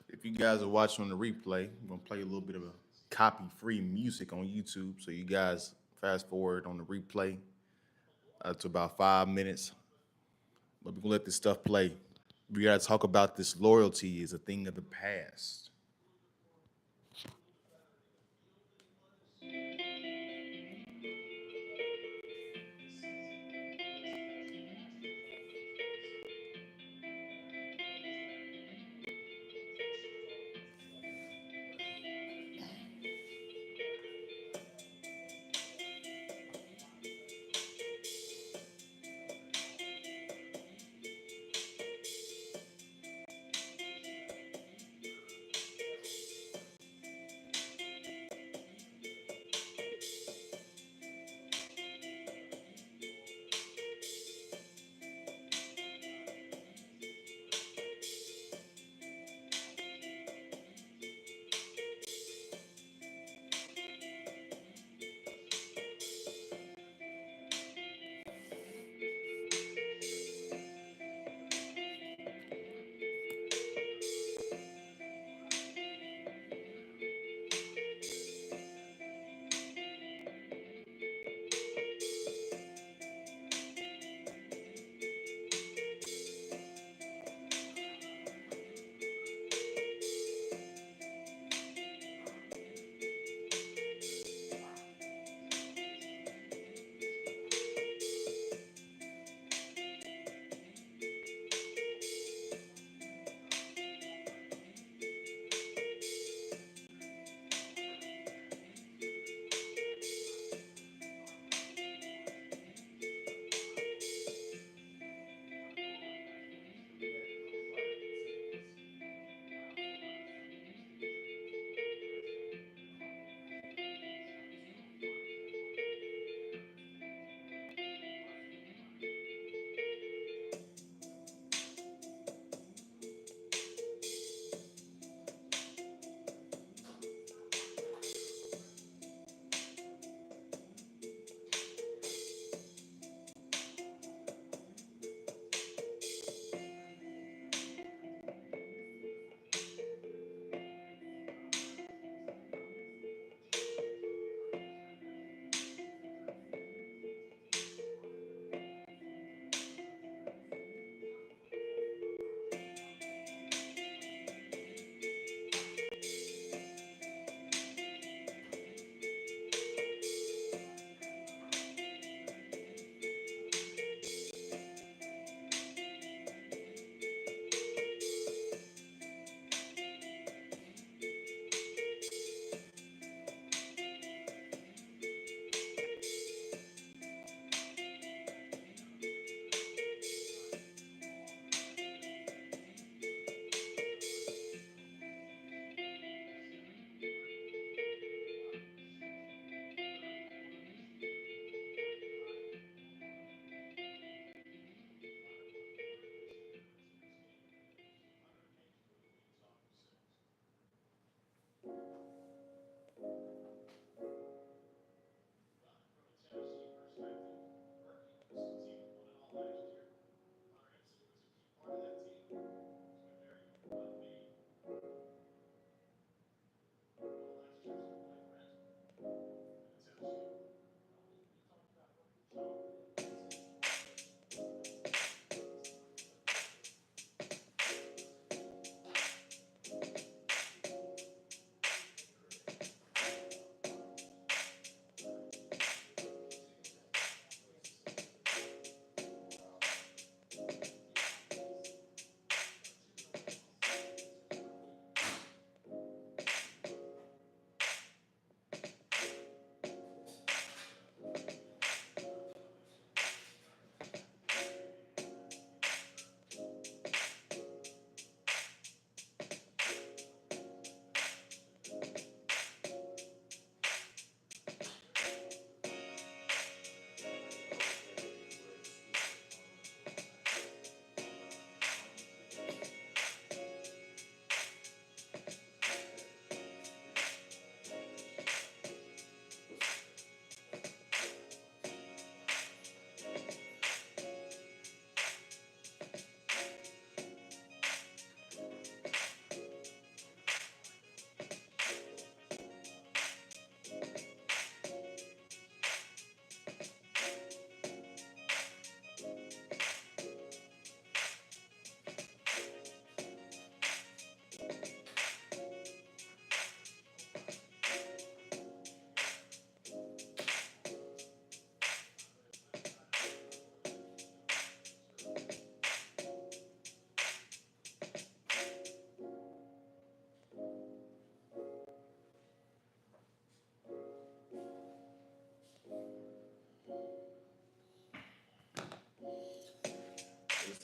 If you guys are watching on the replay, I'm gonna play a little bit of a copy-free music on YouTube. So you guys fast forward on the replay to about 5 minutes. But we're gonna let this stuff play. We gotta talk about this loyalty is a thing of the past.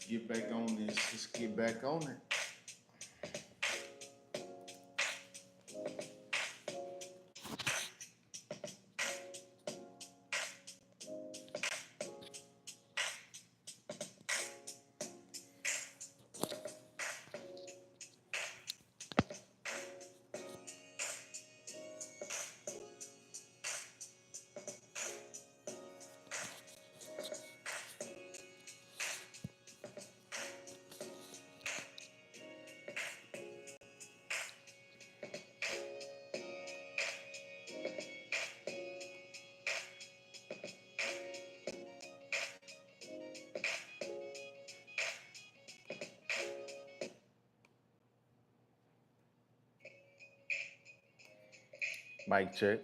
Get back on this. Let's get back on it. Mic check.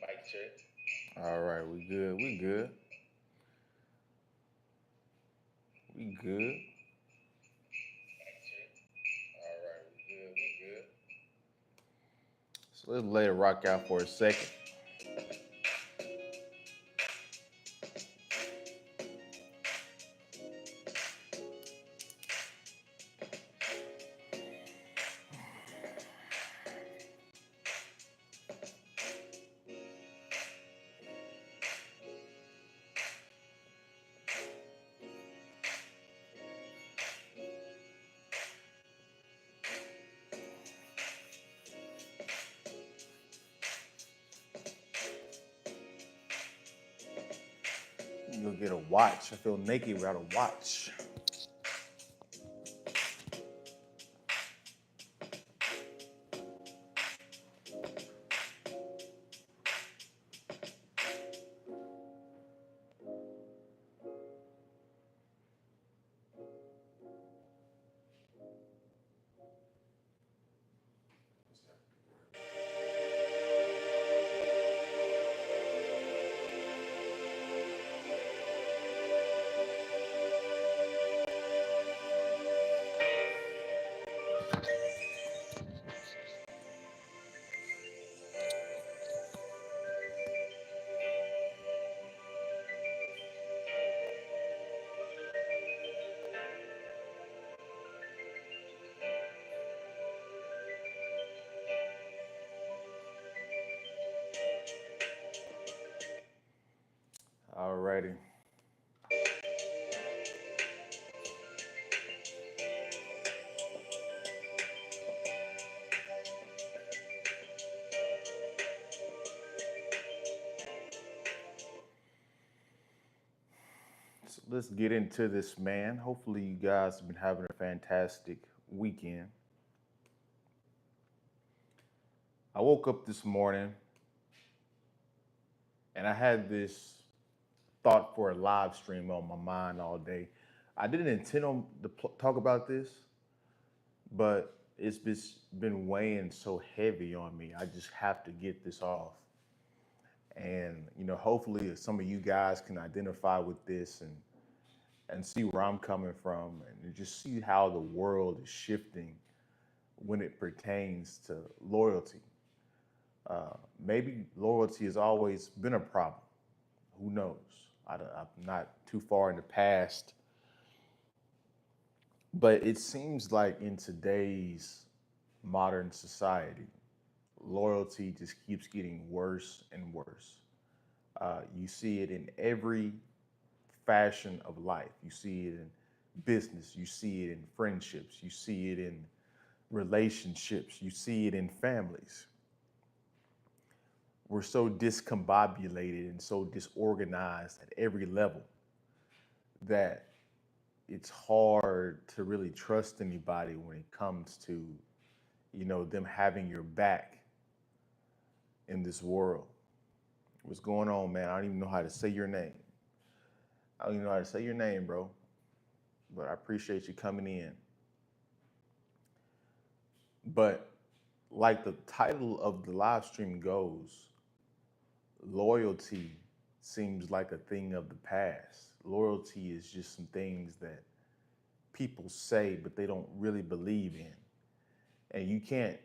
Mic check. All right, we good. We good. We good. All right, we good. We good. So let's let it rock out for a second. You'll get a watch. I feel naked without a watch. Alrighty. So let's get into this, man. Hopefully, you guys have been having a fantastic weekend. I woke up this morning and I had this thought for a live stream on my mind all day. I didn't intend on to talk about this, but been weighing so heavy on me. I just have to get this off. And hopefully, some of you guys can identify with this and see where I'm coming from, and just see how the world is shifting when it pertains to loyalty. Maybe loyalty has always been a problem. Who knows? I'm not too far in the past, but it seems like in today's modern society, loyalty just keeps getting worse and worse. You see it in every fashion of life. You see it in business, you see it in friendships, you see it in relationships, you see it in families. We're so discombobulated and so disorganized at every level that it's hard to really trust anybody when it comes to, them having your back in this world. What's going on, man? I don't even know how to say your name. I don't even know how to say your name, bro. But I appreciate you coming in. But like the title of the live stream goes, loyalty seems like a thing of the past. Loyalty is just some things that people say, but they don't really believe in. And you can't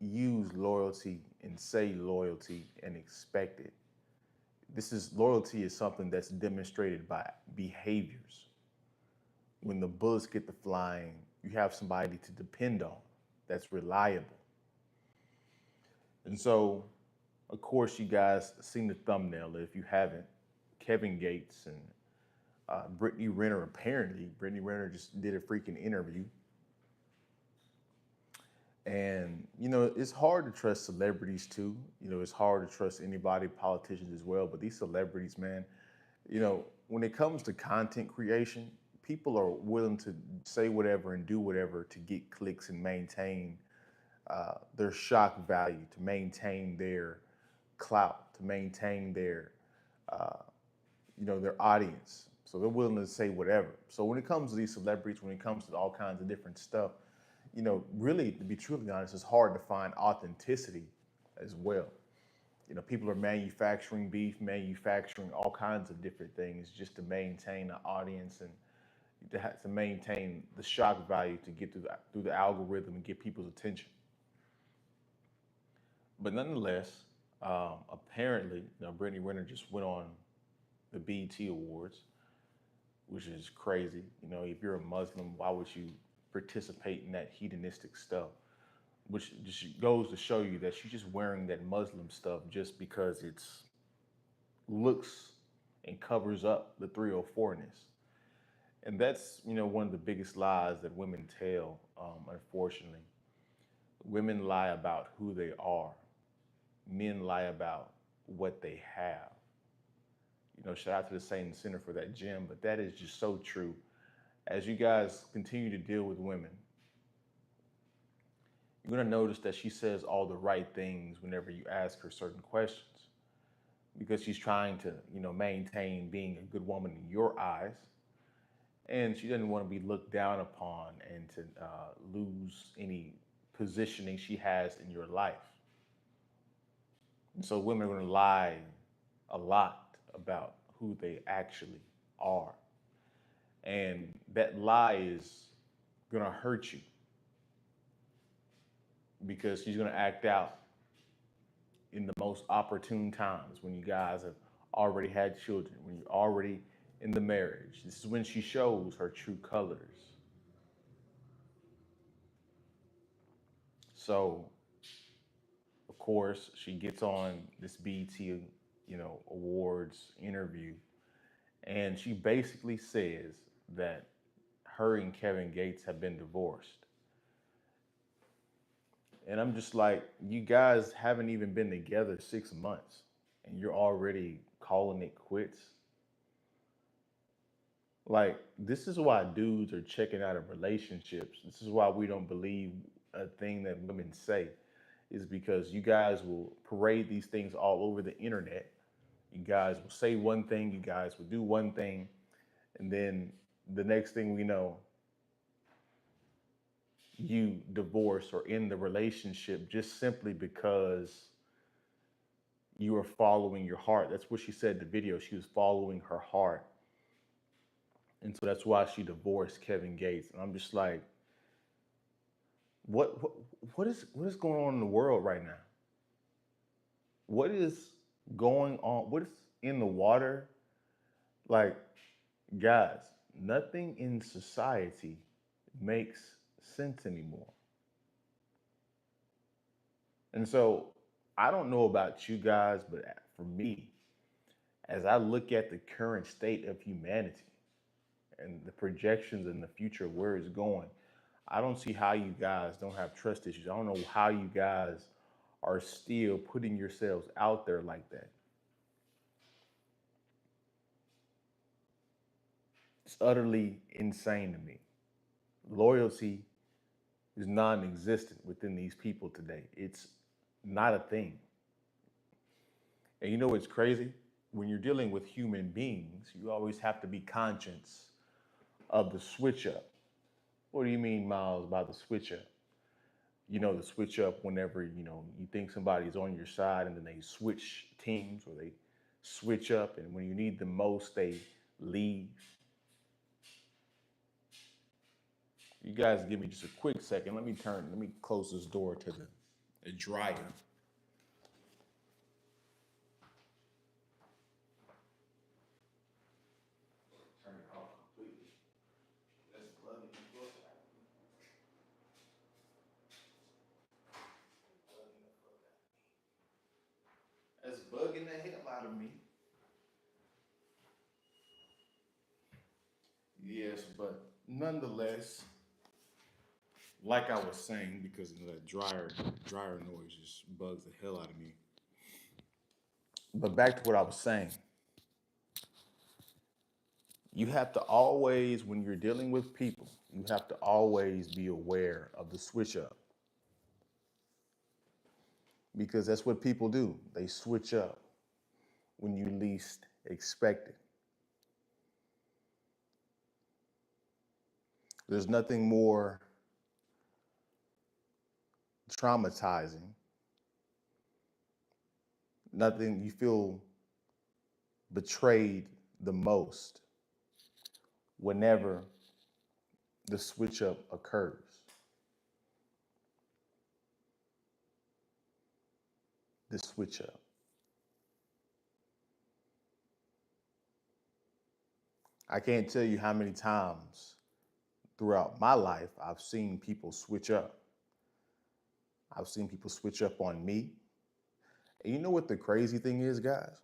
use loyalty and say loyalty and expect it. This is loyalty is something that's demonstrated by behaviors. When the bullets get to flying, you have somebody to depend on that's reliable. And so, of course, you guys seen the thumbnail. If you haven't, Kevin Gates and Brittany Renner. Apparently, Brittany Renner just did a freaking interview, and it's hard to trust celebrities too. It's hard to trust anybody, politicians as well. But these celebrities, man, when it comes to content creation, people are willing to say whatever and do whatever to get clicks and maintain their shock value, to maintain their clout, to maintain uh, their audience. So they're willing to say whatever. So when it comes to these celebrities, when it comes to all kinds of different stuff, really, to be truly honest, it's hard to find authenticity as well. People are manufacturing beef, manufacturing all kinds of different things just to maintain an audience and to maintain the shock value to get through the algorithm and get people's attention. But nonetheless, apparently, Brittany Renner just went on the BET Awards, which is crazy. If you're a Muslim, why would you participate in that hedonistic stuff? Which just goes to show you that she's just wearing that Muslim stuff just because it's looks and covers up the 304ness. And that's, one of the biggest lies that women tell, unfortunately. Women lie about who they are. Men lie about what they have. Shout out to the Satan Center for that gym, but that is just so true. As you guys continue to deal with women, you're going to notice that she says all the right things whenever you ask her certain questions because she's trying to, maintain being a good woman in your eyes. And she doesn't want to be looked down upon and to lose any positioning she has in your life. And so women are going to lie a lot about who they actually are. And that lie is going to hurt you because she's going to act out in the most opportune times when you guys have already had children, when you're already in the marriage. This is when she shows her true colors. So, of course, she gets on this BET, awards interview, and she basically says that her and Kevin Gates have been divorced. And I'm just like, you guys haven't even been together 6 months, and you're already calling it quits. Like, this is why dudes are checking out of relationships. This is why we don't believe a thing that women say, is because you guys will parade these things all over the internet. You guys will say one thing, you guys will do one thing, and then the next thing we know, you divorce or end the relationship just simply because you are following your heart. That's what she said in the video. She was following her heart. And so that's why she divorced Kevin Gates. And I'm just like, what what what is going on in the world right now? What is going on? What is in the water? Like, guys, nothing in society makes sense anymore. And so I don't know about you guys, but for me, as I look at the current state of humanity and the projections in the future where it's going, I don't see how you guys don't have trust issues. I don't know how you guys are still putting yourselves out there like that. It's utterly insane to me. Loyalty is non existent within these people today. It's not a thing. And you know what's crazy? When you're dealing with human beings, you always have to be conscious of the switch up. What do you mean, Miles, about the switch up? The switch up whenever, you think somebody's on your side and then they switch teams or they switch up and when you need them most, they leave. You guys give me just a quick second. Let me close this door to the a dryer. Turn it off completely. That's plugging the plug. That's bugging the hell out of me. Yes, but nonetheless, like I was saying, because of that dryer noise just bugs the hell out of me. But back to what I was saying. You have to always, when you're dealing with people, you have to always be aware of the switch up because that's what people do. They switch up when you least expect it. There's nothing more traumatizing, nothing you feel betrayed the most whenever the switch up occurs. The switch up. I can't tell you how many times throughout my life I've seen people switch up. I've seen people switch up on me. And you know what the crazy thing is, guys?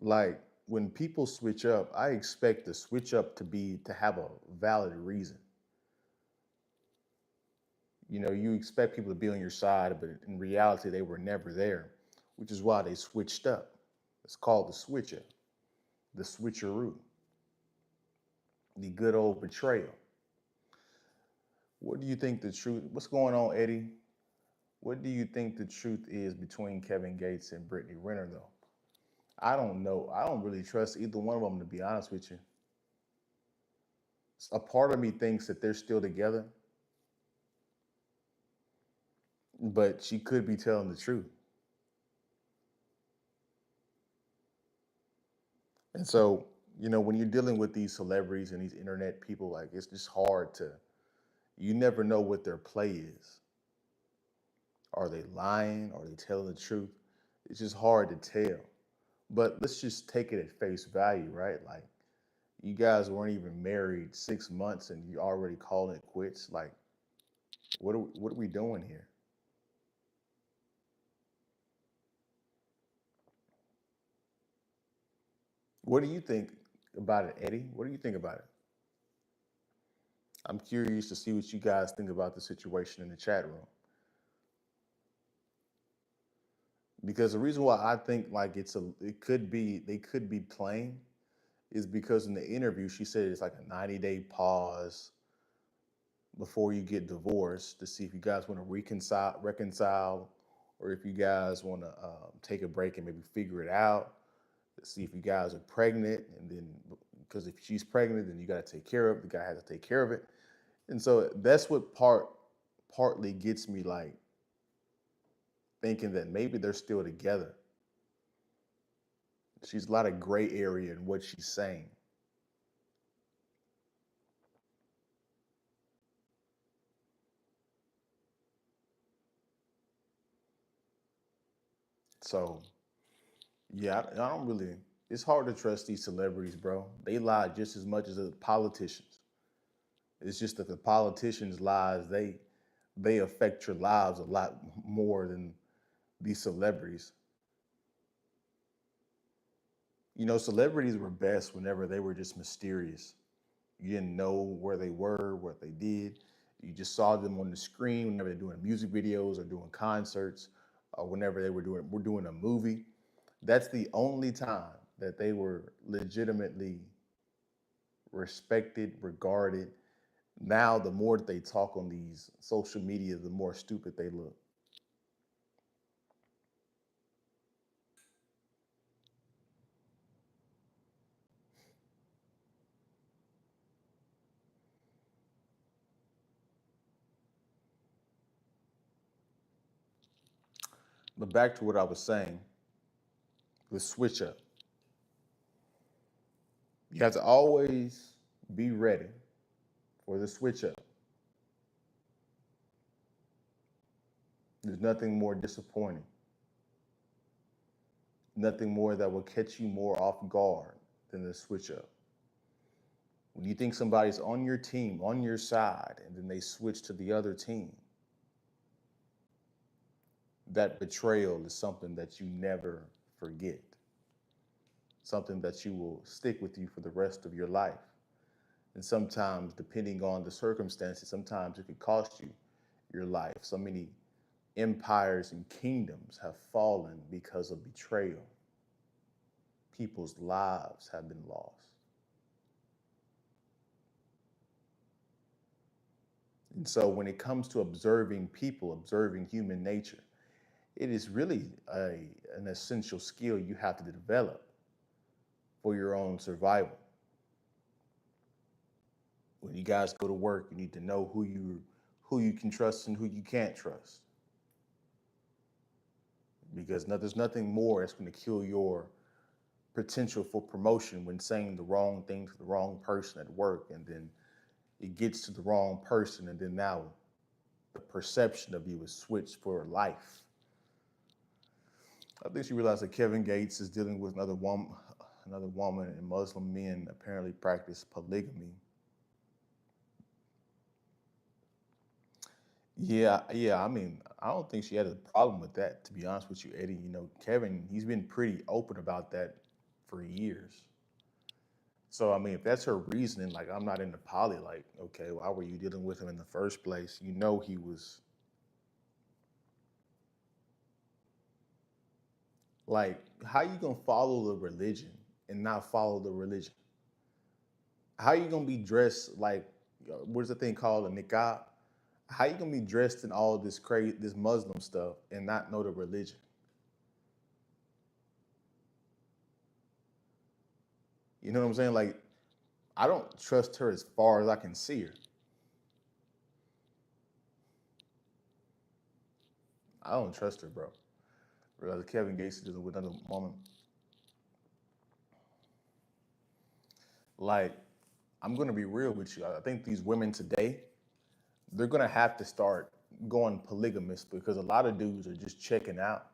Like when people switch up, I expect the switch up to have a valid reason. You know, you expect people to be on your side, but in reality, they were never there, which is why they switched up. It's called the switch up, the switcheroo, the good old betrayal. What do you think the truth? What's going on, Eddie? What do you think the truth is between Kevin Gates and Brittany Renner, though? I don't know. I don't really trust either one of them, to be honest with you. A part of me thinks that they're still together, but she could be telling the truth. And so, you know, when you're dealing with these celebrities and these internet people, like it's just hard to, you never know what their play is. Are they lying? Are they telling the truth? It's just hard to tell. But let's just take it at face value, right? Like, you guys weren't even married 6 months and you already calling it quits. Like, what are we doing here? What do you think about it, Eddie? What do you think about it? I'm curious to see what you guys think about the situation in the chat room. Because the reason why I think like it could be they could be playing is because in the interview she said it's like a 90-day pause before you get divorced to see if you guys want to reconcile, or if you guys want to take a break and maybe figure it out. To see if you guys are pregnant, and then because if she's pregnant, then you got to take care of it. The guy has to take care of it, and so that's what partly gets me like thinking that maybe they're still together. She's a lot of gray area in what she's saying. So yeah, I don't really. It's hard to trust these celebrities, bro. They lie just as much as the politicians. It's just that the politicians' lies they affect your lives a lot more than these celebrities. You know, celebrities were best whenever they were just mysterious. You didn't know where they were, what they did. You just saw them on the screen whenever they're doing music videos or doing concerts, or whenever they were doing a movie. That's the only time that they were legitimately respected, regarded. Now, the more that they talk on these social media, the more stupid they look. But back to what I was saying, the switch up. You have to always be ready for the switch up. There's nothing more disappointing, nothing more that will catch you more off guard than the switch up. When you think somebody's on your team, on your side, and then they switch to the other team, that betrayal is something that you never forget, something that you will stick with you for the rest of your life. And sometimes, depending on the circumstances, sometimes it could cost you your life. So many empires and kingdoms have fallen because of betrayal. People's lives have been lost. And so, when it comes to observing people, observing human nature, it is really an essential skill you have to develop for your own survival. When you guys go to work, you need to know who you can trust and who you can't trust, because there's nothing more that's going to kill your potential for promotion when saying the wrong thing to the wrong person at work, and then it gets to the wrong person, and then now the perception of you is switched for life. I think she realized that Kevin Gates is dealing with another woman, and Muslim men apparently practice polygamy. Yeah, yeah. I mean, I don't think she had a problem with that, to be honest with you, Eddie. Kevin, he's been pretty open about that for years. So, I mean, if that's her reasoning, like, I'm not into poly, like, okay, why were you dealing with him in the first place? He was like, how you gonna follow the religion and not follow the religion? How you gonna be dressed like, what's the thing called, a niqab? How you gonna be dressed in all this crazy, this Muslim stuff, and not know the religion? You know what I'm saying? Like, I don't trust her as far as I can see her. I don't trust her, bro. Realize Kevin Gates is dealing with another woman. Like, I'm gonna be real with you. I think these women today, they're gonna have to start going polygamous, because a lot of dudes are just checking out.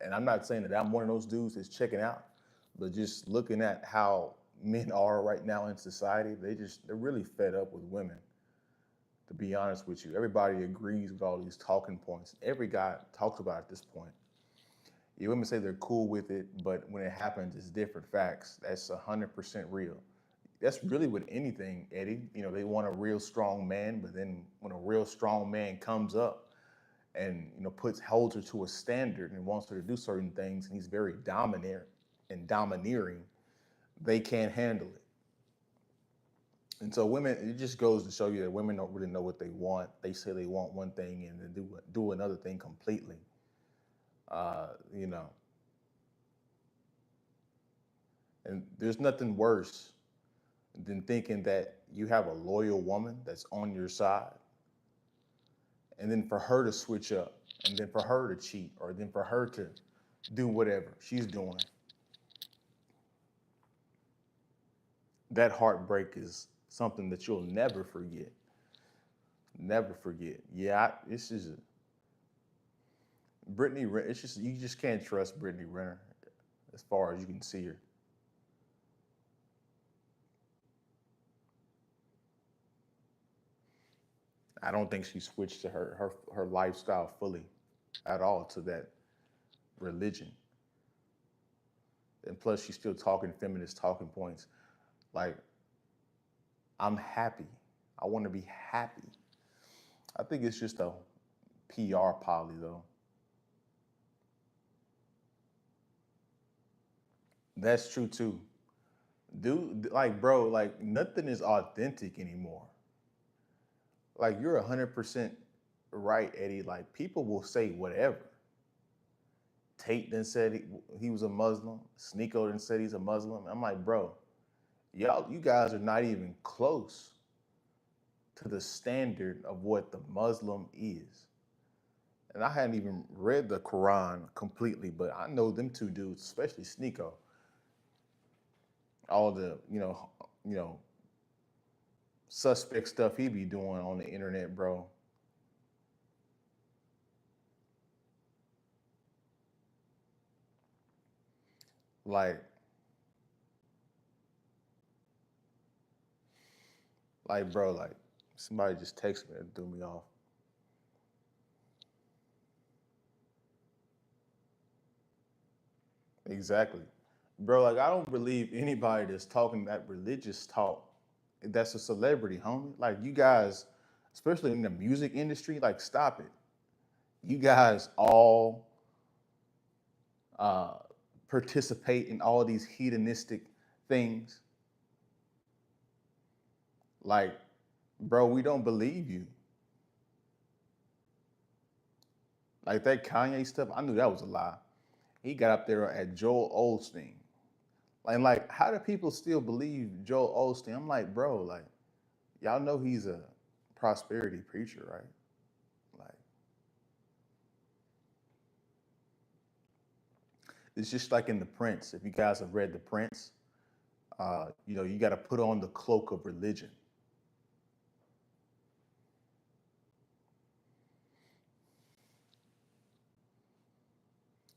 And I'm not saying that I'm one of those dudes that's checking out, but just looking at how men are right now in society, they're really fed up with women. To be honest with you, everybody agrees with all these talking points. Every guy talks about it at this point. You women say they're cool with it, but when it happens, it's different facts. That's 100% real. That's really with anything, Eddie. They want a real strong man, but then when a real strong man comes up and puts holds her to a standard and wants her to do certain things, and he's very dominant and domineering, they can't handle it. And so women, it just goes to show you that women don't really know what they want. They say they want one thing and then do another thing completely. You know, and there's nothing worse than thinking that you have a loyal woman that's on your side, and then for her to switch up, and then for her to cheat, or then for her to do whatever she's doing. That heartbreak is something that you'll never forget. Never forget. Yeah, this is Brittany. It's just, you just can't trust Brittany Renner as far as you can see her. I don't think she switched to her lifestyle fully at all to that religion. And plus, she's still talking feminist talking points. Like, I'm happy. I want to be happy. I think it's just a PR poly, though. That's true too. Dude, like, bro, like, nothing is authentic anymore. Like, you're 100% right, Eddie. Like, people will say whatever. Tate then said he was a Muslim. Sneeko then said he's a Muslim. I'm like, bro, you guys are not even close to the standard of what the Muslim is. And I hadn't even read the Quran completely, but I know them two dudes, especially Sneeko. All the suspect stuff he be doing on the internet, bro. Like, bro, like somebody just texted me and threw me off. Exactly. Bro, like I don't believe anybody that's talking that religious talk that's a celebrity, homie. Like you guys, especially in the music industry, like stop it. You guys all uh, participate in all these hedonistic things. Like, bro, we don't believe you. Like that Kanye stuff, I knew that was a lie. He got up there at Joel Osteen. Like, how do people still believe Joel Osteen? I'm like, bro, like, y'all know he's a prosperity preacher, right? Like, it's just like in The Prince. If you guys have read The Prince, you got to put on the cloak of religion.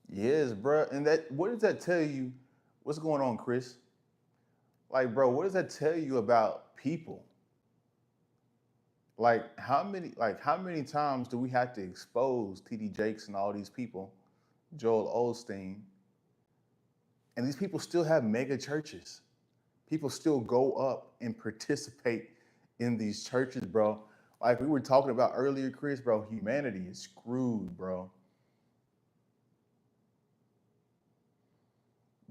Yes, bro. And that, what does that tell you? What's going on, Chris? Like, bro, what does that tell you about people? Like how many times do we have to expose TD Jakes and all these people, Joel Osteen, and these people still have mega churches. People still go up and participate in these churches, bro. Like we were talking about earlier, Chris, bro, humanity is screwed, bro.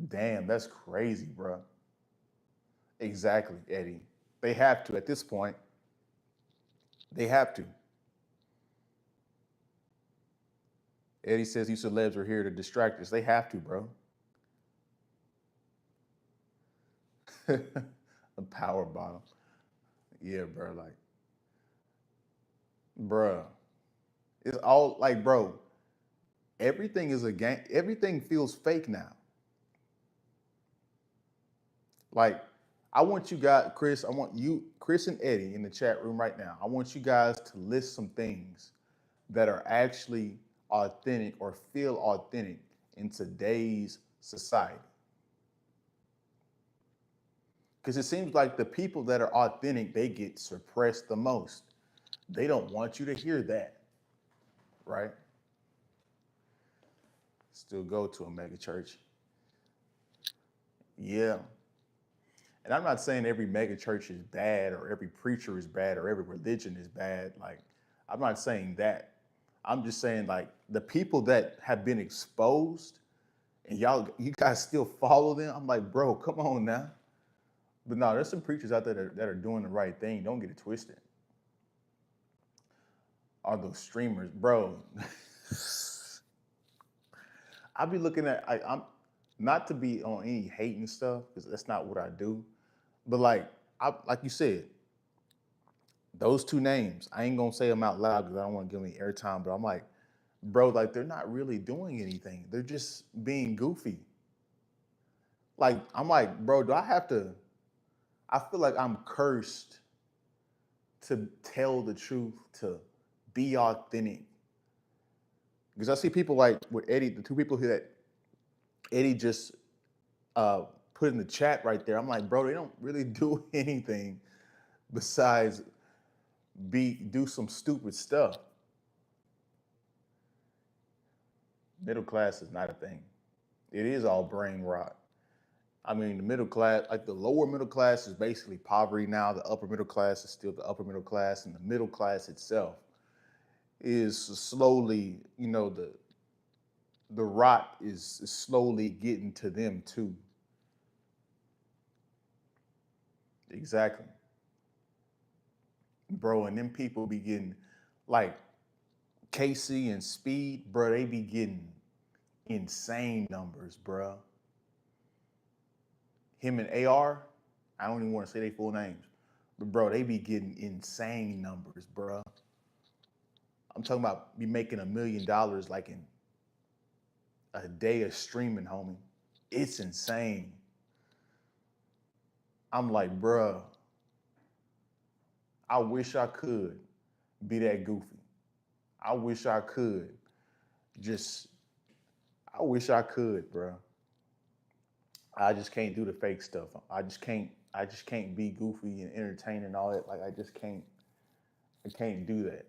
Damn, that's crazy, bro. Exactly, Eddie. They have to at this point. They have to. Eddie says you celebs are here to distract us. They have to, bro. A power bottom. Yeah, bro. Like, bro. It's all like, bro. Everything is a game. Everything feels fake now. Like, I want you guys, Chris, I want you, Chris and Eddie in the chat room right now. I want you guys to list some things that are actually authentic or feel authentic in today's society. Because it seems like the people that are authentic, they get suppressed the most. They don't want you to hear that, right? Still go to a mega church. Yeah. And I'm not saying every mega church is bad or every preacher is bad or every religion is bad. Like, I'm not saying that. I'm just saying like the people that have been exposed and you guys still follow them. I'm like, bro, come on now. But no, there's some preachers out there that are doing the right thing. Don't get it twisted. Are those streamers, bro? I be looking at I'm not to be on any hating stuff because that's not what I do. But like you said, those two names, I ain't gonna say them out loud because I don't want to give any airtime. But I'm like, bro, like they're not really doing anything. They're just being goofy. Like I'm like, bro, do I have to? I feel like I'm cursed to tell the truth, to be authentic. Because I see people like with Eddie, the two people that Eddie just uh, put in the chat right there. I'm like, bro, they don't really do anything besides do some stupid stuff. Middle class is not a thing. It is all brain rot. I mean, the middle class, like the lower middle class, is basically poverty now. The upper middle class is still the upper middle class, and the middle class itself is slowly, the rot is slowly getting to them too. Exactly, bro. And then people be getting like Casey and Speed, bro. They be getting insane numbers, bro. Him and AR, I don't even want to say their full names, but bro, they be getting insane numbers, bro. I'm talking about be making $1 million like in a day of streaming, homie. It's insane. I'm like, bro, I wish I could be that goofy. I wish I could just, I wish I could, bro. I just can't do the fake stuff. I just can't be goofy and entertaining and all that. Like I can't do that.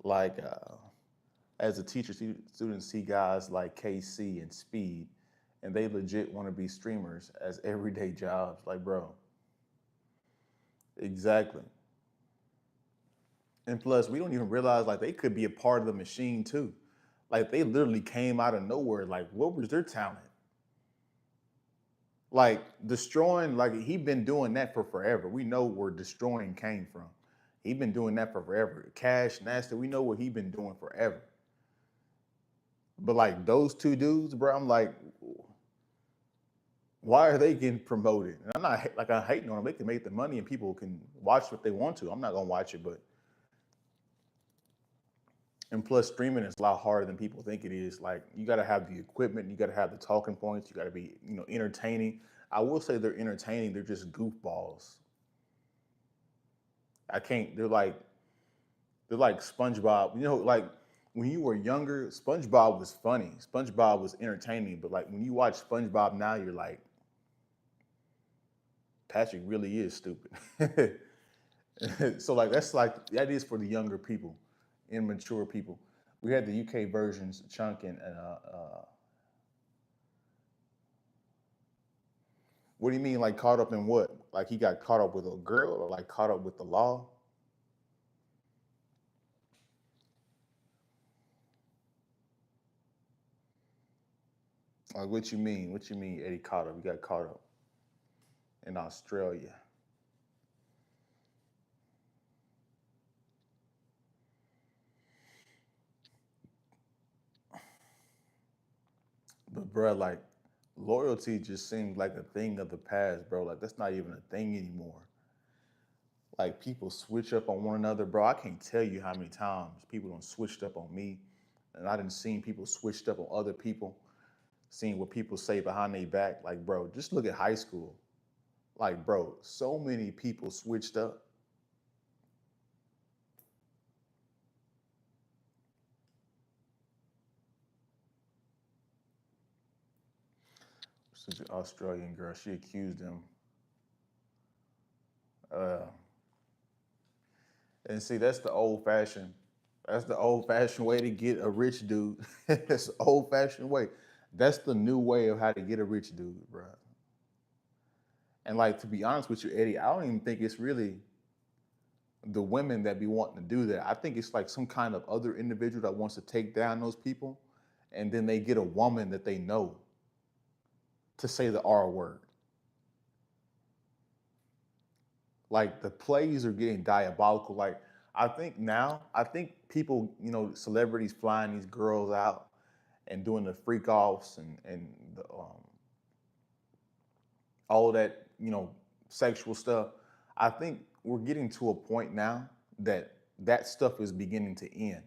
Like as a teacher, students see guys like KC and Speed, and they legit want to be streamers as everyday jobs. Like, bro, exactly. And plus, we don't even realize like they could be a part of the machine too. Like they literally came out of nowhere. Like, what was their talent? Like destroying, like he been doing that for forever. We know where destroying came from. He been doing that for forever. Cash Nasty, we know what he been doing forever. But like those two dudes, bro, I'm like, why are they getting promoted? And I'm not like I'm hating on them. They can make the money and people can watch what they want to. I'm not gonna watch it, but and plus streaming is a lot harder than people think it is. Like you got to have the equipment, you got to have the talking points, you got to be entertaining. I will say they're entertaining. They're just goofballs. I can't. They're like SpongeBob. Like when you were younger, SpongeBob was funny. SpongeBob was entertaining. But like when you watch SpongeBob now, you're like, Patrick really is stupid. So like that's like that is for the younger people, immature people. We had the UK versions, Chunk and what do you mean like caught up in what? Like he got caught up with a girl or like caught up with the law? Like what you mean? What you mean Eddie caught up? He got caught up in Australia. But bro, like loyalty just seems like a thing of the past, bro. Like that's not even a thing anymore. Like people switch up on one another, bro. I can't tell you how many times people don't switched up on me, and I didn't seen people switched up on other people, seeing what people say behind their back. Like, bro, just look at high school. Like, bro, so many people switched up. Such an Australian girl, she accused him. Uh, and see, that's the old fashioned. That's the old fashioned way to get a rich dude. That's the old fashioned way. That's the new way of how to get a rich dude, bro. And like to be honest with you, Eddie, I don't even think it's really the women that be wanting to do that. I think it's like some kind of other individual that wants to take down those people, and then they get a woman that they know to say the R word. Like the plays are getting diabolical. Like I think people, celebrities flying these girls out and doing the freak offs and all of that, sexual stuff. I think we're getting to a point now that that stuff is beginning to end.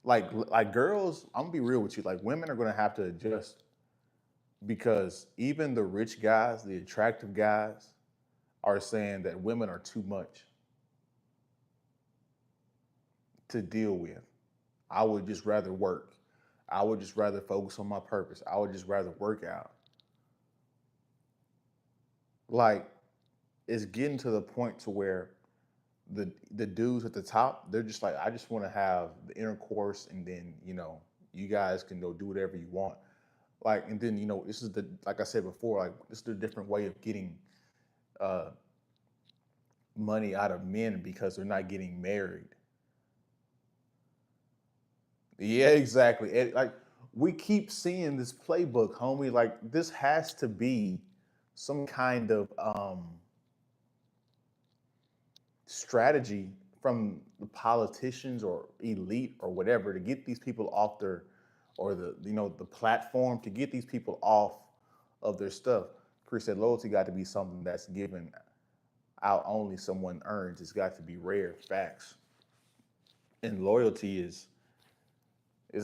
Like girls, I'm gonna be real with you. Like women are gonna have to adjust because even the rich guys, the attractive guys, are saying that women are too much to deal with. I would just rather work. I would just rather focus on my purpose. I would just rather work out. Like it's getting to the point to where the dudes at the top, they're just like, I just want to have the intercourse, and then you guys can go do whatever you want. Like, and then this is the like I said before, like this is the different way of getting uh, money out of men because they're not getting married. Yeah, exactly. And like we keep seeing this playbook, homie. Like this has to be some kind of strategy from the politicians or elite or whatever to get these people off their or the platform to get these people off of their stuff. Chris said loyalty got to be something that's given out only someone earns. It's got to be rare facts. And loyalty is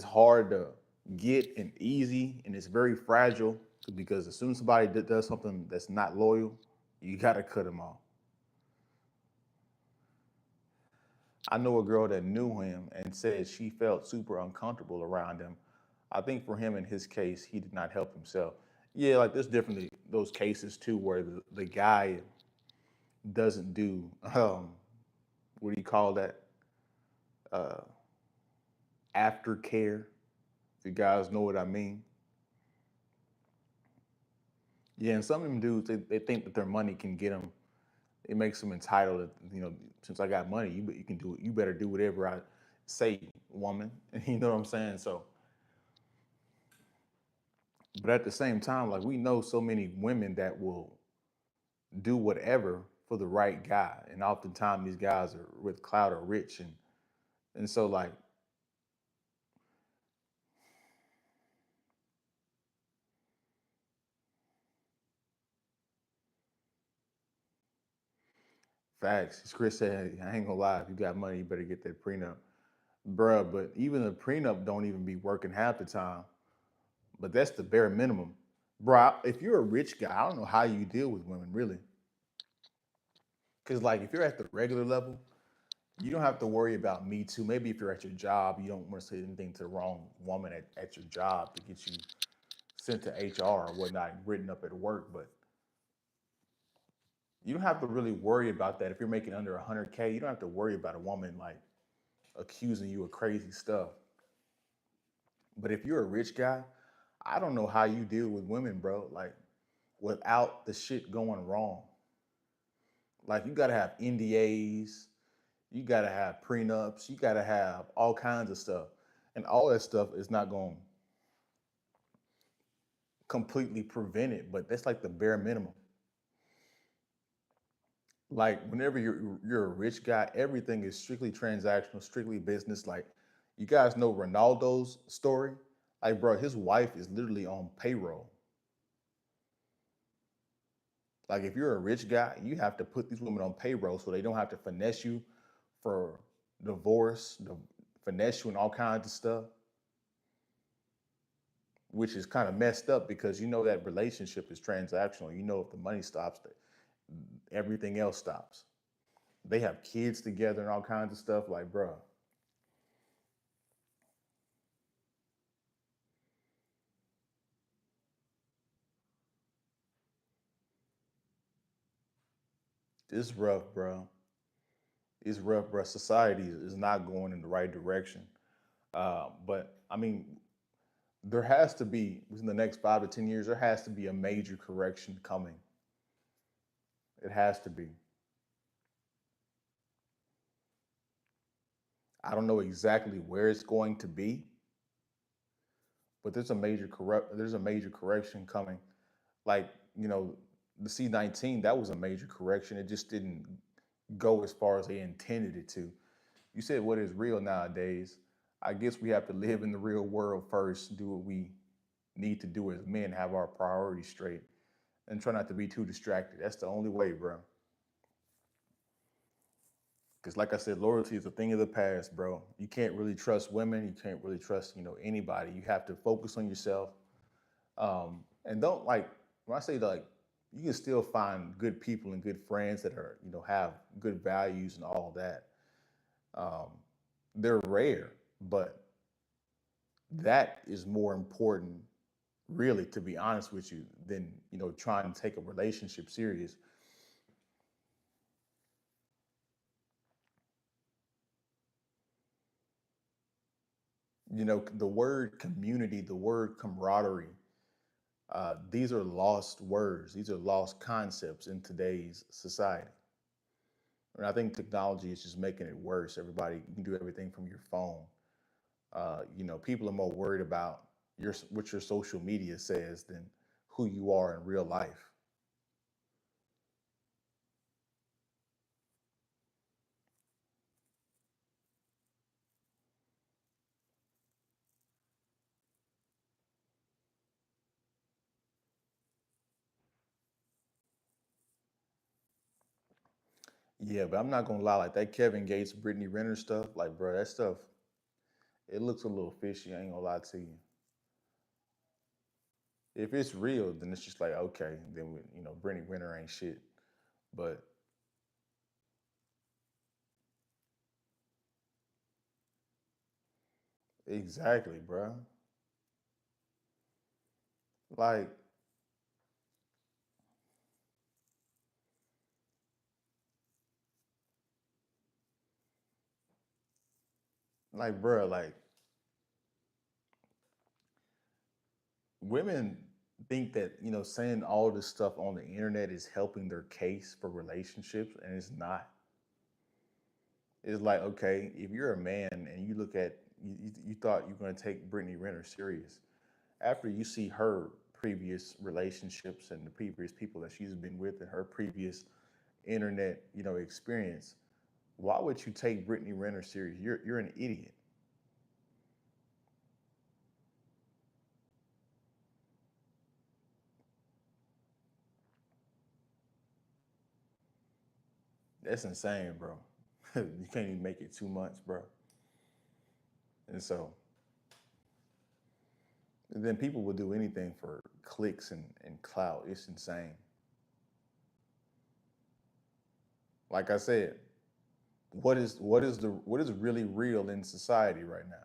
hard to get and easy, and it's very fragile because as soon as somebody does something that's not loyal, you got to cut them off. I know a girl that knew him and said she felt super uncomfortable around him I think for him in his case, he did not help himself. Yeah, like there's definitely those cases too where the guy doesn't do what do you call that? Uh, Aftercare. If you guys know what I mean. Yeah, and some of them dudes they think that their money can get them. It makes them entitled. Since I got money, you can do it. You better do whatever I say, woman. You know what I'm saying? So, but at the same time, like we know so many women that will do whatever for the right guy, and oftentimes these guys are with clout or rich, and so like facts. As Chris said, I ain't gonna lie. If you got money, you better get that prenup, bruh. But even the prenup don't even be working half the time. But that's the bare minimum, bruh. If you're a rich guy, I don't know how you deal with women really, because like if you're at the regular level, you don't have to worry about me too. Maybe if you're at your job, you don't want to say anything to the wrong woman at your job to get you sent to HR or whatnot, written up at work. But you don't have to really worry about that. If you're making under 100K, you don't have to worry about a woman like accusing you of crazy stuff. But if you're a rich guy, I don't know how you deal with women, bro. Like without the shit going wrong. Like you gotta have NDAs, you gotta have prenups, you gotta have all kinds of stuff. And all that stuff is not going to completely prevent it, but that's like the bare minimum. Like whenever you're a rich guy, everything is strictly transactional, strictly business. Like you guys know Ronaldo's story. Like, bro, his wife is literally on payroll. Like, if you're a rich guy, you have to put these women on payroll so they don't have to finesse you for divorce, finesse you and all kinds of stuff, which is kind of messed up because you know that relationship is transactional. You know, if the money stops, everything else stops. They have kids together and all kinds of stuff. Like, bro, it's rough, bro. It's rough, bro. Society is not going in the right direction. But I mean, there has to be within the next 5 to 10 years. There has to be a major correction coming. It has to be. I don't know exactly where it's going to be, but there's a major correction coming. Like the C-19, that was a major correction. It just didn't go as far as they intended it to. You said what is real nowadays. I guess we have to live in the real world first, do what we need to do as men, have our priorities straight, and try not to be too distracted. That's the only way, bro. Because, like I said, loyalty is a thing of the past, bro. You can't really trust women. You can't really trust, anybody. You have to focus on yourself. And don't like when I say like, you can still find good people and good friends that are, have good values and all that. Um, they're rare, but that is more important, really, to be honest with you, than trying to take a relationship serious. The word community, the word camaraderie, these are lost words. These are lost concepts in today's society. And I think technology is just making it worse. Everybody, you can do everything from your phone. People are more worried about what your social media says than who you are in real life. Yeah, but I'm not gonna lie, like that Kevin Gates, Brittany Renner stuff, like bro, that stuff, it looks a little fishy. I ain't gonna lie to you. If it's real, then it's just like okay, then Brittany Renner ain't shit. But exactly, bro. Like, bruh, like women think that saying all this stuff on the internet is helping their case for relationships, and it's not. It's like, okay, if you're a man and you look at you thought you were going to take Brittany Renner serious after you see her previous relationships and the previous people that she's been with and her previous internet experience. Why would you take Brittany Renner serious? You're an idiot. That's insane, bro. You can't even make it 2 months, bro. And so, and then people will do anything for clicks and clout. It's insane. Like I said, what is really real in society right now?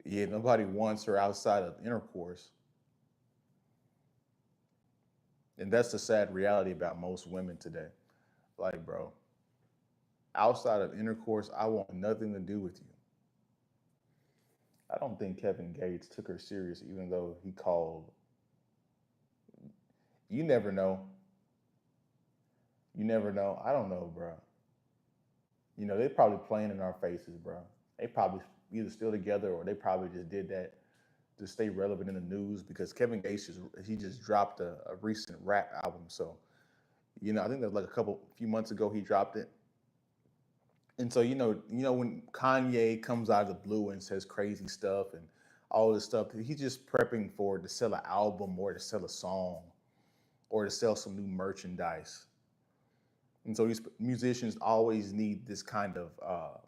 Yeah, nobody wants her outside of intercourse, and that's the sad reality about most women today. Like, bro, outside of intercourse, I want nothing to do with you. I don't think Kevin Gates took her serious, even though he called. You never know. You never know. I don't know, bro. They probably playing in our faces, bro. They probably either still together or they probably just did that to stay relevant in the news because Kevin Gates just dropped a recent rap album. So I think that was like a few months ago he dropped it. And so when Kanye comes out of the blue and says crazy stuff and all this stuff, he's just prepping for to sell an album or to sell a song or to sell some new merchandise. And so these musicians always need this kind of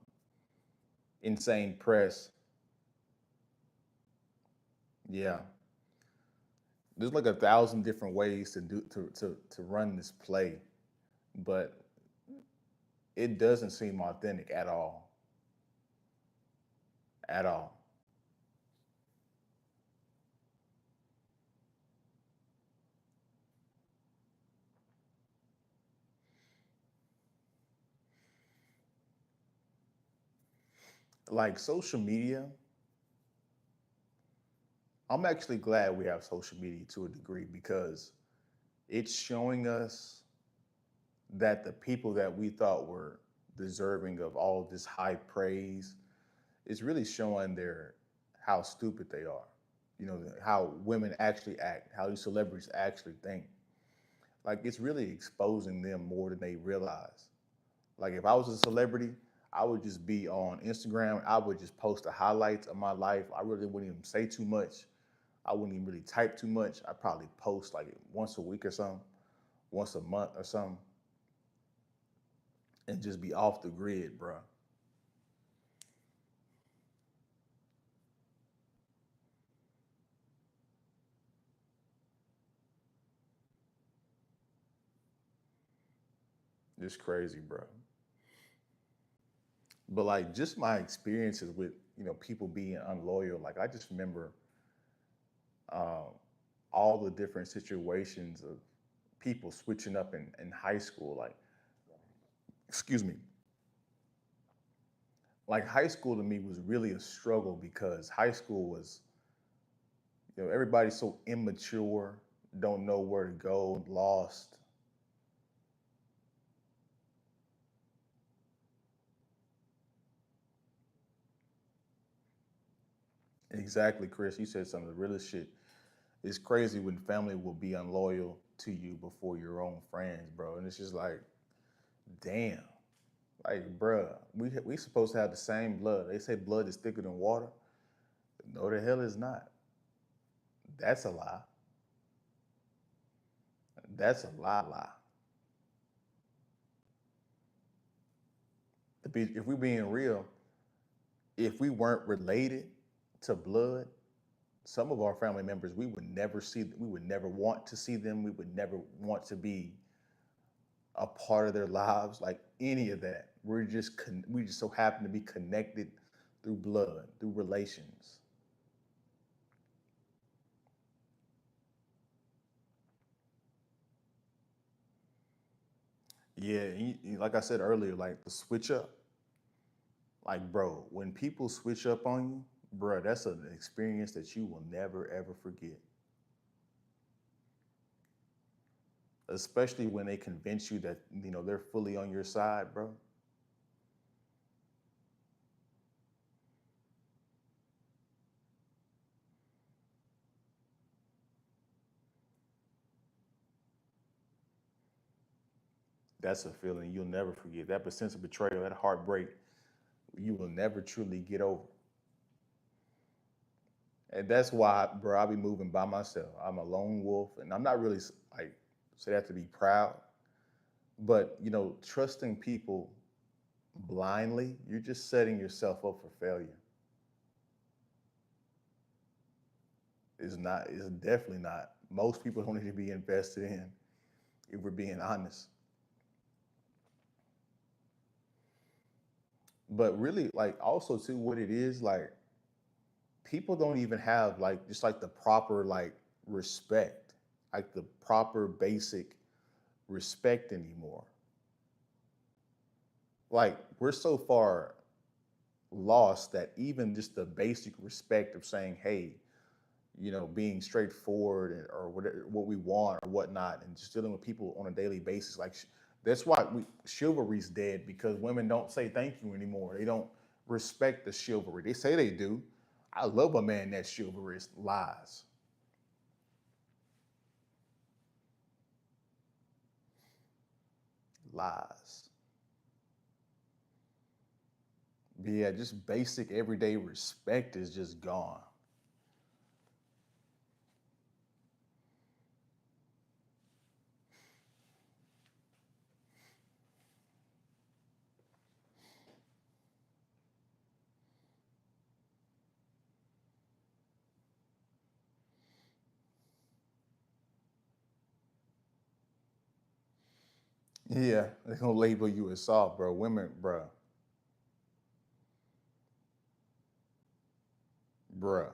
insane press. Yeah, there's like 1,000 different ways to run this play, but it doesn't seem authentic at all, at all. Like social media, I'm actually glad we have social media to a degree because it's showing us that the people that we thought were deserving of all this high praise is really showing their how stupid they are. How women actually act, how these celebrities actually think. Like it's really exposing them more than they realize. Like if I was a celebrity, I would just be on Instagram. I would just post the highlights of my life. I really wouldn't even say too much. I wouldn't even really type too much. I'd probably post like once a week or something, once a month or something, and just be off the grid, bro. It's crazy, bro. But like just my experiences with people being unloyal. Like I just remember um, all the different situations of people switching up in high school. Like excuse me, like high school to me was really a struggle because high school was everybody's so immature, don't know where to go, lost. Exactly, Chris. You said some of the realest shit. It's crazy when family will be unloyal to you before your own friends, bro. And it's just like, damn, like, bruh, we supposed to have the same blood. They say blood is thicker than water. No, the hell is not. That's a lie. That's a lie. If we being real, if we weren't related to blood, some of our family members we would never see. We would never want to see them. We would never want to be a part of their lives, like any of that. We just so happen to be connected through blood, through relations. Yeah, like I said earlier, like the switch up, like bro, when people switch up on you, bro, that's an experience that you will never ever forget. Especially when they convince you that they're fully on your side, bro. That's a feeling you'll never forget. That sense of betrayal, that heartbreak, you will never truly get over. And that's why, bro, I be moving by myself. I'm a lone wolf, and I'm not really like say that to be proud, but trusting people blindly, you're just setting yourself up for failure. It's not. It's definitely not. Most people don't need to be invested in. If we're being honest, but really, like also too, what it is like, people don't even have like just like the proper like respect, like the proper basic respect anymore. Like we're so far lost that even just the basic respect of saying, "Hey," being straightforward or whatever, what we want or whatnot, and just dealing with people on a daily basis. Like that's why chivalry's dead because women don't say thank you anymore. They don't respect the chivalry. They say they do. I love a man that's chivalrous. Lies, lies. But yeah, just basic everyday respect is just gone. Yeah, they're gonna label you as soft, bro. Women, bro, bruh.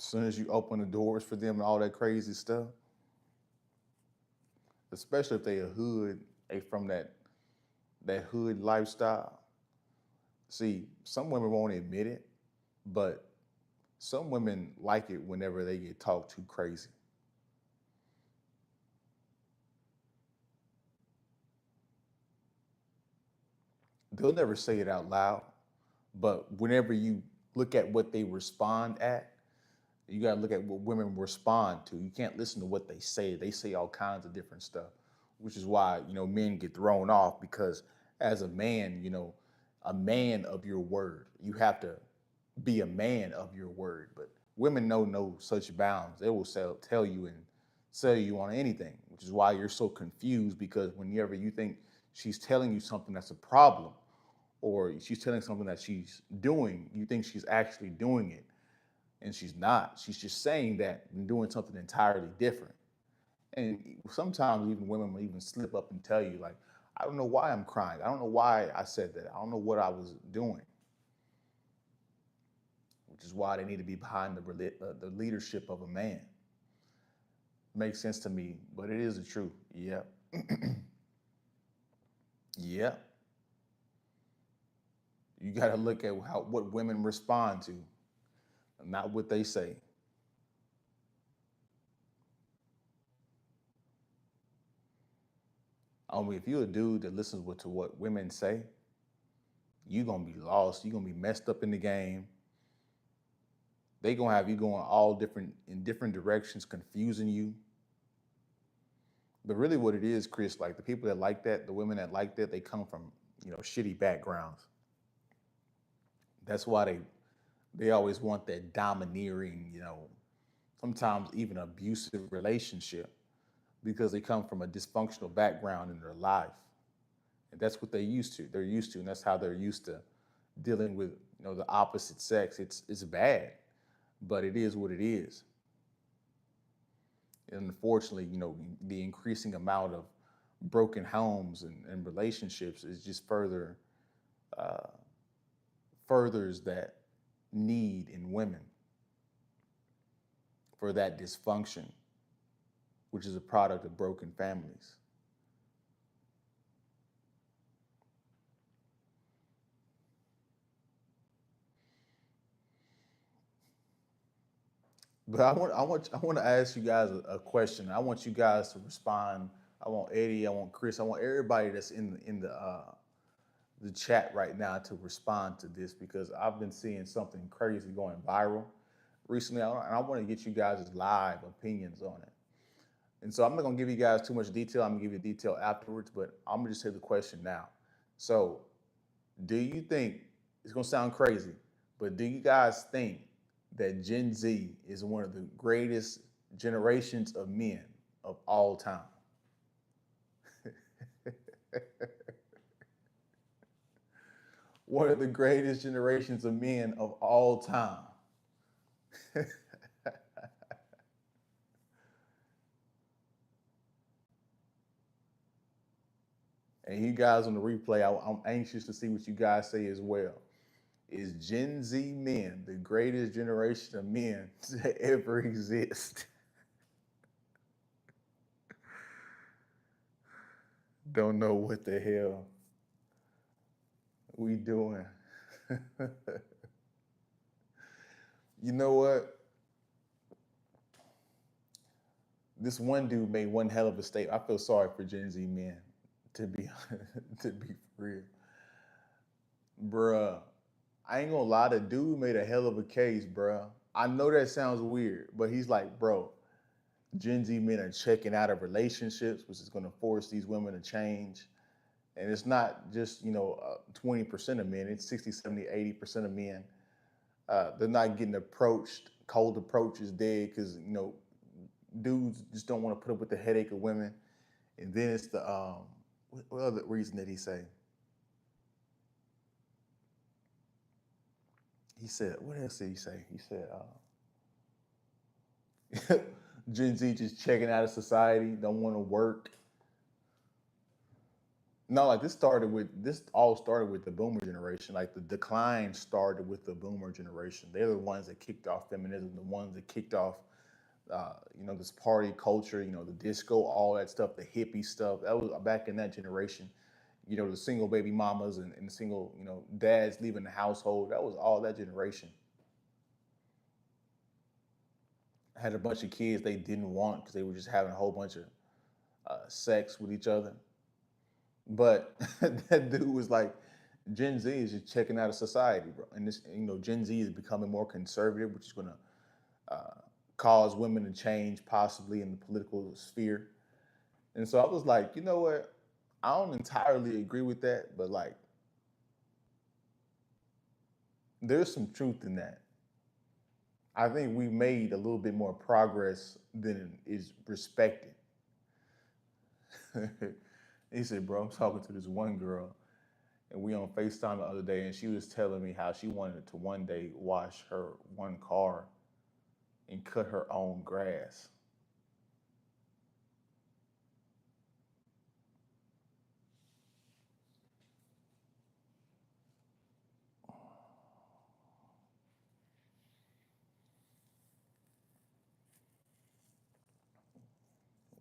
As soon as you open the doors for them and all that crazy stuff, especially if they a hood, they from that hood lifestyle. See, some women won't admit it, but some women like it whenever they get talked too crazy. They'll never say it out loud, but whenever you look at what they respond at, you gotta look at what women respond to. You can't listen to what they say. They say all kinds of different stuff, which is why men get thrown off because as a man, a man of your word, you have to be a man of your word. But women know no such bounds. They will tell you and sell you on anything, which is why you're so confused because whenever you think she's telling you something that's a problem or she's telling something that she's doing, you think she's actually doing it and she's not. She's just saying that and doing something entirely different. And sometimes even women will even slip up and tell you, like, I don't know why I'm crying. I don't know why I said that. I don't know what I was doing, which is why they need to be behind the leadership of a man. Makes sense to me, but it is the truth. Yep. Yep. You got to look at what women respond to, not what they say. If you're a dude that listens to what women say, you're gonna be lost. You're gonna be messed up in the game. They gonna have you going all different in different directions, confusing you. But really, what it is, Chris, like the people that like that, the women that like that, they come from shitty backgrounds. That's why they always want that domineering, sometimes even abusive relationship because they come from a dysfunctional background in their life. And that's what they used to. They're used to, and that's how they're used to dealing with the opposite sex. It's bad, but it is what it is. And unfortunately, the increasing amount of broken homes and relationships is just uh, furthers that need in women for that dysfunction, which is a product of broken families. But I want to ask you guys a question. I want you guys to respond. I want Eddie, I want Chris, I want everybody that's in the chat right now to respond to this because I've been seeing something crazy going viral recently, and I want to get you guys' live opinions on it. And so I'm not gonna give you guys too much detail. I'm gonna give you detail afterwards, but I'm gonna just say the question now. So, do you think it's gonna sound crazy, but do you guys think that Gen Z is one of the greatest generations of men of all time? One of the greatest generations of men of all time. And you guys on the replay, I'm anxious to see what you guys say as well. Is Gen Z men the greatest generation of men to ever exist? Don't know what the hell we doing. You know what? This one dude made one hell of a statement. I feel sorry for Gen Z men, to be to be for real, bruh. I ain't gonna lie, the dude made a hell of a case, bruh. I know that sounds weird, but he's like, bro, Gen Z men are checking out of relationships, which is gonna force these women to change. And it's not just 20% of men; it's 60, 70, 80% of men. They're not getting approached. Cold approach is dead because dudes just don't want to put up with the headache of women. And then it's the what other reason did he say? He said, what else did he say? He said, Gen Z just checking out of society, don't want to work. No, like this all started with the boomer generation. Like the decline started with the boomer generation. They're the ones that kicked off feminism, the ones that kicked off this party culture, the disco, all that stuff, the hippie stuff. That was back in that generation. The single baby mamas and the single, dads leaving the household. That was all that generation. Had a bunch of kids they didn't want because they were just having a whole bunch of sex with each other. But that dude was like, Gen Z is just checking out of society, bro. And this, Gen Z is becoming more conservative, which is going to cause women to change possibly in the political sphere. And so I was like, you know what? I don't entirely agree with that, but like, there's some truth in that. I think we made a little bit more progress than is respected. He said, bro, I'm talking to this one girl, and we on FaceTime the other day, and she was telling me how she wanted to one day wash her one car and cut her own grass.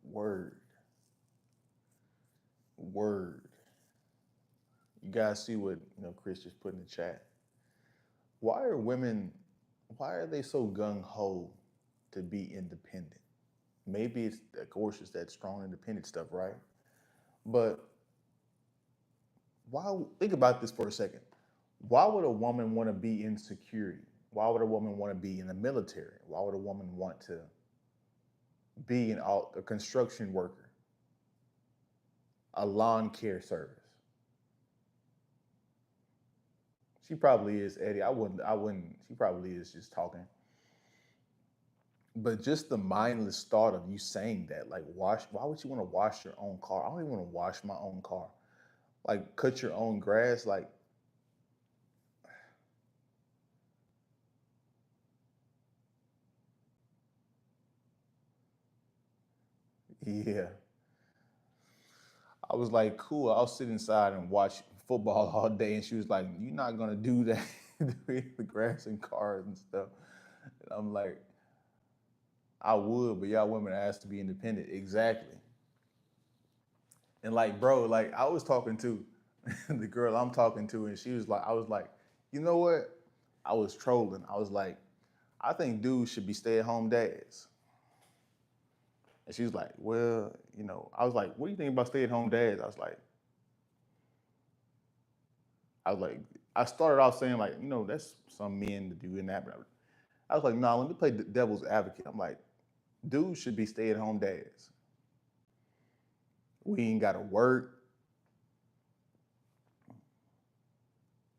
Word, word. You guys see what Chris just put in the chat. Why are women? Why are they so gung ho to be independent? Maybe it's of course it's that strong independent stuff, right? But why? Think about this for a second. Why would a woman want to be in security? Why would a woman want to be in the military? Why would a woman want to be a construction worker, a lawn care service? She probably is, Eddie. I wouldn't. She probably is just talking. But just the mindless thought of you saying that, like, why would you want to wash your own car? I don't even want to wash my own car. Like, cut your own grass. Like, yeah. I was like, cool. I'll sit inside and watch football all day. And she was like, you're not gonna do that. The grass and cars and stuff. And I'm like, I would, but y'all women are asked to be independent. Exactly. And like, bro, like I was talking to the girl I'm talking to, and she was like, I was like, you know what? I was trolling. I was like, I think dudes should be stay-at-home dads. And she was like, well, I was like, what do you think about stay-at-home dads? I was like, I started off saying like, that's some men to do in that, but I was like, no, let me play the devil's advocate. I'm like, dudes should be stay-at-home dads. We ain't gotta work.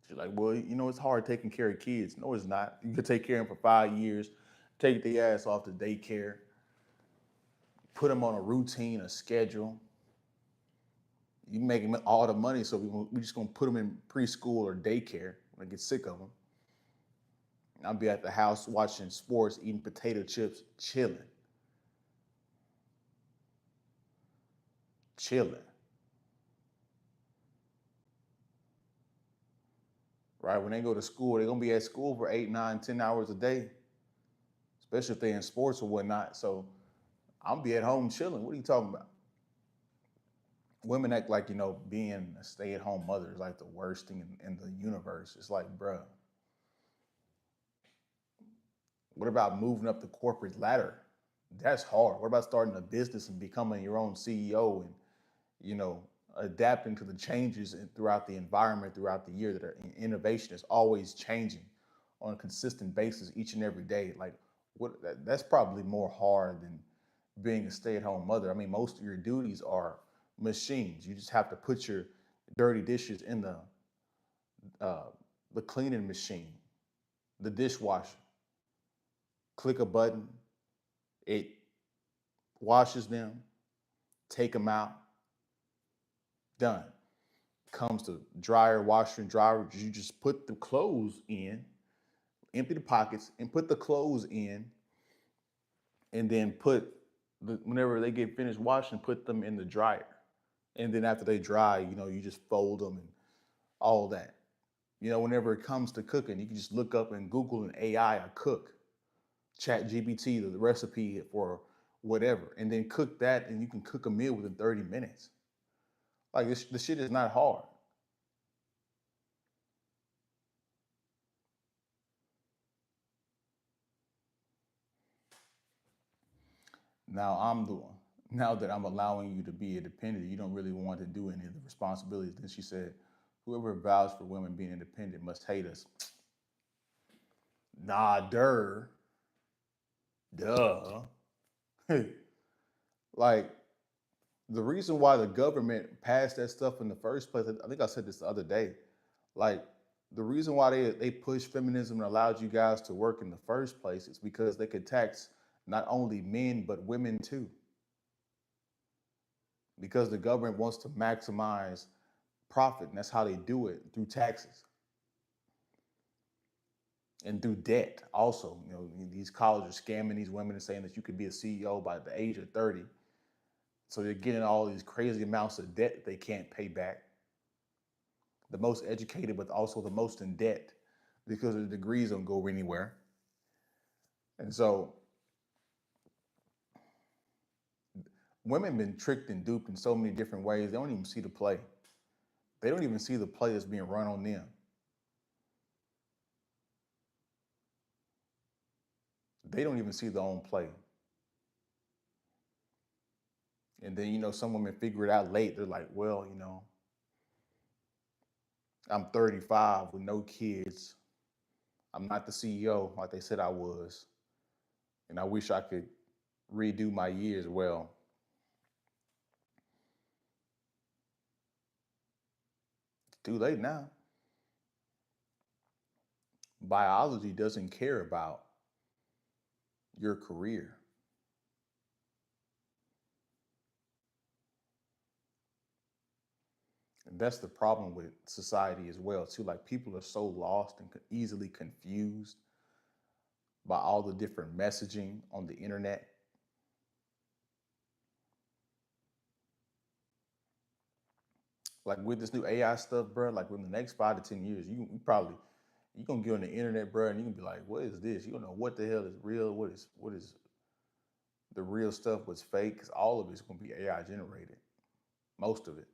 She's like, well, it's hard taking care of kids. No, it's not. You could take care of them for 5 years, take the ass off to daycare, put them on a routine, a schedule. You make them all the money, so we just gonna put them in preschool or daycare when I get sick of them. I'll be at the house watching sports, eating potato chips, chilling, chilling. Right? When they go to school, they're gonna be at school for 8, 9, 10 hours a day, especially if they're in sports or whatnot. So I'll be at home chilling. What are you talking about? Women act like, being a stay-at-home mother is like the worst thing in the universe. It's like, bruh, what about moving up the corporate ladder? That's hard. What about starting a business and becoming your own CEO and, you know, adapting to the changes throughout the environment, throughout the year that are innovation is always changing on a consistent basis each and every day. Like that's probably more hard than being a stay-at-home mother. I mean, most of your duties are machines. You just have to put your dirty dishes in uh, the cleaning machine, the dishwasher. Click a button, it washes them, take them out, done. Comes to dryer, washer, and dryer. You just put the clothes in, empty the pockets, and put the clothes in, and then whenever they get finished washing, put them in the dryer. And then after they dry, you just fold them and all that. Whenever it comes to cooking, you can just look up and Google an AI a cook, chat GPT, the recipe for whatever, and then cook that, and you can cook a meal within 30 minutes. Like the shit is not hard. Now I'm the one. Now that I'm allowing you to be independent, you don't really want to do any of the responsibilities. Then she said, whoever vows for women being independent must hate us. Nah, duh. Like the reason why the government passed that stuff in the first place, I think I said this the other day. Like the reason why they pushed feminism and allowed you guys to work in the first place is because they could tax not only men but women too. Because the government wants to maximize profit, and that's how they do it through taxes and through debt. Also, these colleges are scamming these women and saying that you could be a CEO by the age of 30. So they're getting all these crazy amounts of debt that they can't pay back. The most educated, but also the most in debt because the degrees don't go anywhere. And so women been tricked and duped in so many different ways. They don't even see the play. They don't even see the play that's being run on them. They don't even see their own play. And then, some women figure it out late. They're like, well, I'm 35 with no kids. I'm not the CEO like they said I was. And I wish I could redo my years. Well, it's too late now. Biology doesn't care about your career. And that's the problem with society as well, too. Like people are so lost and easily confused by all the different messaging on the internet. Like with this new AI stuff, bro. Like within the next 5 to 10 years, you probably you gonna get on the internet, bro, and you gonna be like, what is this? You don't know what the hell is real, what is the real stuff, what's fake, because all of it's gonna be AI generated. Most of it.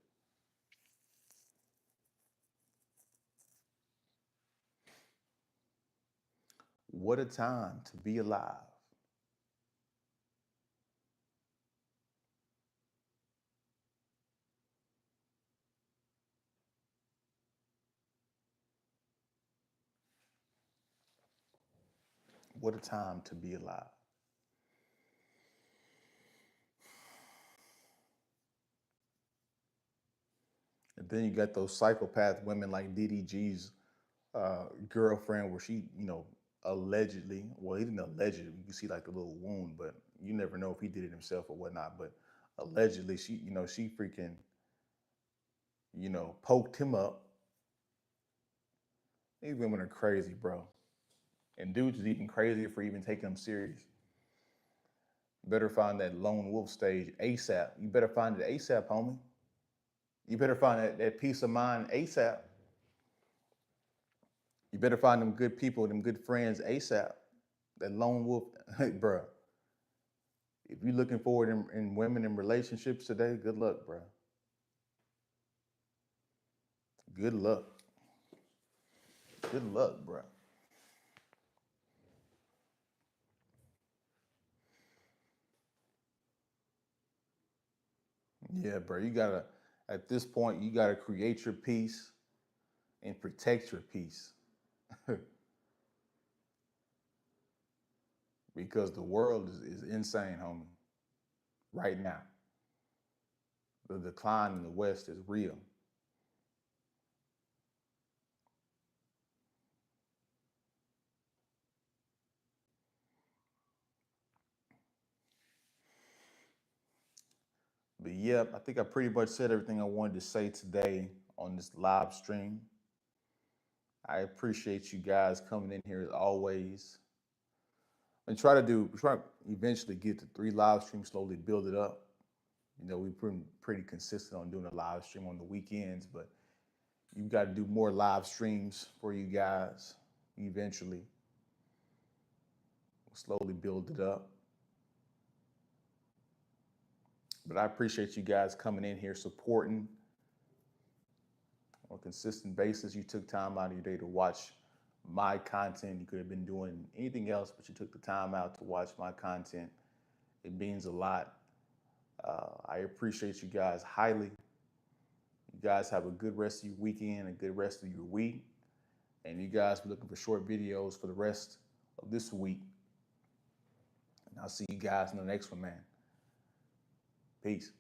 What a time to be alive. What a time to be alive. And then you got those psychopath women like DDG's girlfriend, where she, allegedly, well, he didn't allegedly, you can see like the little wound, but you never know if he did it himself or whatnot. But allegedly, she freaking, poked him up. These women are crazy, bro. And dudes is even crazier for even taking them serious. You better find that lone wolf stage ASAP. You better find it ASAP, homie. You better find that peace of mind ASAP. You better find them good people, them good friends ASAP. That lone wolf, hey, bro. If you're looking forward in women in relationships today, good luck, bro. Good luck. Good luck, bro. Yeah, bro. At this point, you gotta create your peace and protect your peace. Because the world is insane, homie, right now. The decline in the West is real. But yep, I think I pretty much said everything I wanted to say today on this live stream. I appreciate you guys coming in here as always. And try to eventually get to 3 live streams, slowly build it up. We've been pretty consistent on doing a live stream on the weekends, but you've got to do more live streams for you guys eventually. We'll slowly build it up. But I appreciate you guys coming in here supporting on a consistent basis. You took time out of your day to watch my content. You could have been doing anything else, but you took the time out to watch my content. It means a lot. I appreciate you guys highly. You guys have a good rest of your weekend, a good rest of your week. And you guys be looking for short videos for the rest of this week. And I'll see you guys in the next one, man. Peace.